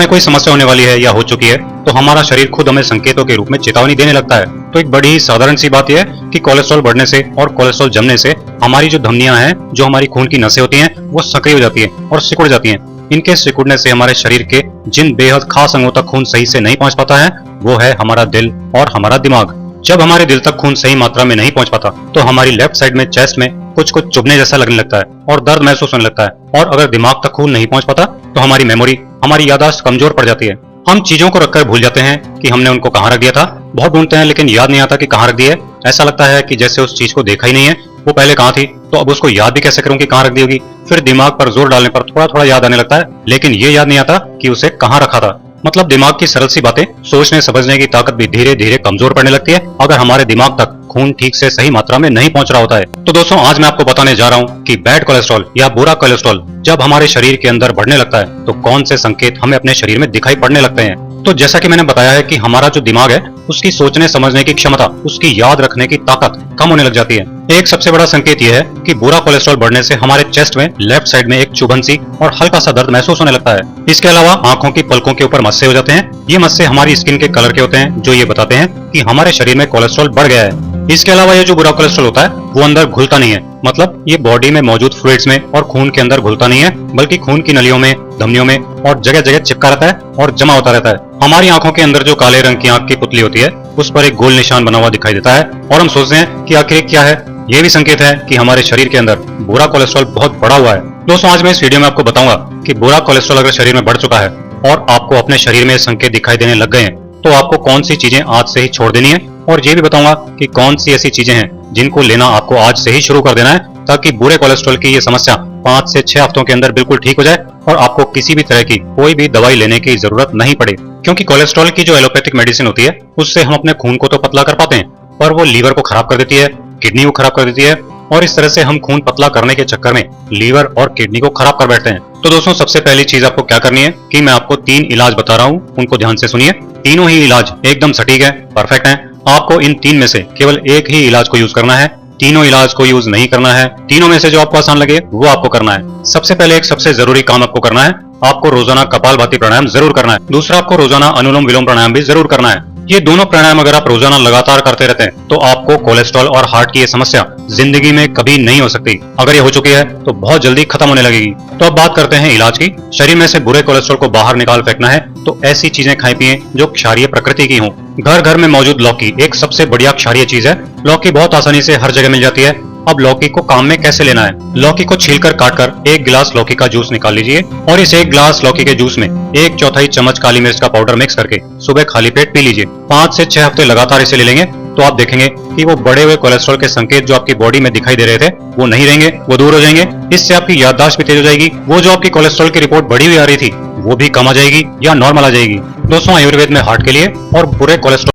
हमें कोई समस्या होने वाली है या हो चुकी है तो हमारा शरीर खुद हमें संकेतों के रूप में चेतावनी देने लगता है। तो एक बड़ी ही साधारण सी बात यह है कि कोलेस्ट्रॉल बढ़ने से और कोलेस्ट्रॉल जमने से हमारी जो धमनियां हैं, जो हमारी खून की नसें होती हैं, वो सक्रिय हो जाती है और सिकुड़ जाती हैं। इनके सिकुड़ने से हमारे शरीर के जिन बेहद खास अंगों तक खून सही से नहीं पहुंच पाता है वो है हमारा दिल और हमारा दिमाग। जब हमारे दिल तक खून सही मात्रा में नहीं पहुंच पाता तो हमारी लेफ्ट साइड में चेस्ट में कुछ कुछ चुभने जैसा लगने लगता है और दर्द महसूस होने लगता है। और अगर दिमाग तक खून नहीं पहुंच पाता तो हमारी मेमोरी, हमारी याददाश्त कमजोर पड़ जाती है। हम चीजों को रखकर भूल जाते हैं कि हमने उनको कहाँ रख दिया था। बहुत ढूंढते हैं लेकिन याद नहीं आता कि कहाँ रख दिया है। ऐसा लगता है कि जैसे उस चीज को देखा ही नहीं है, वो पहले कहाँ थी तो अब उसको याद भी कैसे करूं कि कहाँ रख दी होगी। फिर दिमाग पर जोर डालने पर थोड़ा थोड़ा याद आने लगता है, लेकिन ये याद नहीं आता कि उसे कहाँ रखा था। मतलब दिमाग की सरल सी बातें सोचने समझने की ताकत भी धीरे धीरे कमजोर पड़ने लगती है अगर हमारे दिमाग तक खून ठीक से सही मात्रा में नहीं पहुंच रहा होता है। तो दोस्तों, आज मैं आपको बताने जा रहा हूं कि बैड कोलेस्ट्रॉल या बुरा कोलेस्ट्रॉल जब हमारे शरीर के अंदर बढ़ने लगता है तो कौन से संकेत हमें अपने शरीर में दिखाई पड़ने लगते हैं। तो जैसा कि मैंने बताया है कि हमारा जो दिमाग है उसकी सोचने समझने की क्षमता, उसकी याद रखने की ताकत कम होने लग जाती है। एक सबसे बड़ा संकेत यह है कि बुरा कोलेस्ट्रॉल बढ़ने से हमारे चेस्ट में लेफ्ट साइड में एक चुभन सी और हल्का सा दर्द महसूस होने लगता है। इसके अलावा आंखों की पलकों के ऊपर मस्से हो जाते हैं। ये मस्से हमारी स्किन के कलर के होते हैं जो ये बताते हैं कि हमारे शरीर में कोलेस्ट्रॉल बढ़ गया है। इसके अलावा ये जो बुरा कोलेस्ट्रॉल होता है वो अंदर घुलता नहीं है, मतलब ये बॉडी में मौजूद फ्लूइड्स में और खून के अंदर घुलता नहीं है, बल्कि खून की नलियों में, धमनियों में और जगह जगह चिपका रहता है और जमा होता रहता है। हमारी आंखों के अंदर जो काले रंग की आंख की पुतली होती है उस पर एक गोल निशान बना हुआ दिखाई देता है और हम सोचते हैं कि आखिर क्या है। ये भी संकेत है कि हमारे शरीर के अंदर बुरा कोलेस्ट्रॉल बहुत बढ़ा हुआ है। दोस्तों, आज मैं इस वीडियो में आपको बताऊंगा कि बुरा कोलेस्ट्रॉल अगर शरीर में बढ़ चुका है और आपको अपने शरीर में संकेत दिखाई देने लग गए हैं तो आपको कौन सी चीजें आज से ही छोड़ देनी है, और ये भी बताऊंगा कि कौन सी ऐसी चीजें हैं जिनको लेना आपको आज से ही शुरू कर देना है ताकि बुरे कोलेस्ट्रॉल की ये समस्या 5 से 6 हफ्तों के अंदर बिल्कुल ठीक हो जाए और आपको किसी भी तरह की कोई भी दवाई लेने की जरूरत नहीं पड़े। क्योंकि कोलेस्ट्रॉल की जो एलोपैथिक मेडिसिन होती है उससे हम अपने खून को तो पतला कर पाते हैं पर वो लीवर को खराब कर देती है, किडनी को खराब कर देती है और इस तरह से हम खून पतला करने के चक्कर में लीवर और किडनी को खराब कर बैठते हैं। तो दोस्तों, सबसे पहली चीज आपको क्या करनी है कि मैं आपको 3 इलाज बता रहा हूँ, उनको ध्यान से सुनिए। तीनों ही इलाज एकदम सटीक है, परफेक्ट है। आपको इन 3 में से केवल एक ही इलाज को यूज करना है, तीनों इलाज को यूज नहीं करना है। तीनों में से जो आपको आसान लगे वो आपको करना है। सबसे पहले एक सबसे जरूरी काम आपको करना है, आपको रोजाना कपालभाति प्राणायाम जरूर करना है। दूसरा, आपको रोजाना अनुलोम विलोम प्राणायाम भी जरूर करना है। ये दोनों प्राणायाम अगर आप रोजाना लगातार करते रहते हैं तो आपको कोलेस्ट्रॉल और हार्ट की ये समस्या जिंदगी में कभी नहीं हो सकती। अगर ये हो चुकी है तो बहुत जल्दी खत्म होने लगेगी। तो अब बात करते हैं इलाज की। शरीर में से बुरे कोलेस्ट्रॉल को बाहर निकाल फेंकना है तो ऐसी चीजें खाएं पिए जो क्षारीय प्रकृति की हों। घर घर में मौजूद लौकी एक सबसे बढ़िया क्षारीय चीज है। लौकी बहुत आसानी से हर जगह मिल जाती है। अब लौकी को काम में कैसे लेना है? लौकी को छीलकर काटकर 1 गिलास लौकी का जूस निकाल लीजिए और इस 1 गिलास लौकी के जूस में 1/4 चम्मच काली मिर्च का पाउडर मिक्स करके सुबह खाली पेट पी लीजिए। 5 से 6 हफ्ते लगातार इसे ले लेंगे तो आप देखेंगे कि वो बढ़े हुए कोलेस्ट्रॉल के संकेत जो आपकी बॉडी में दिखाई दे रहे थे वो नहीं रहेंगे, वो दूर हो जाएंगे। इससे आपकी याददाश्त भी तेज हो जाएगी। वो जो आपकी कोलेस्ट्रॉल की रिपोर्ट बढ़ी हुई आ रही थी वो भी कम आ जाएगी या नॉर्मल आ जाएगी। दोस्तों, आयुर्वेद में हार्ट के लिए और बुरे कोलेस्ट्रॉल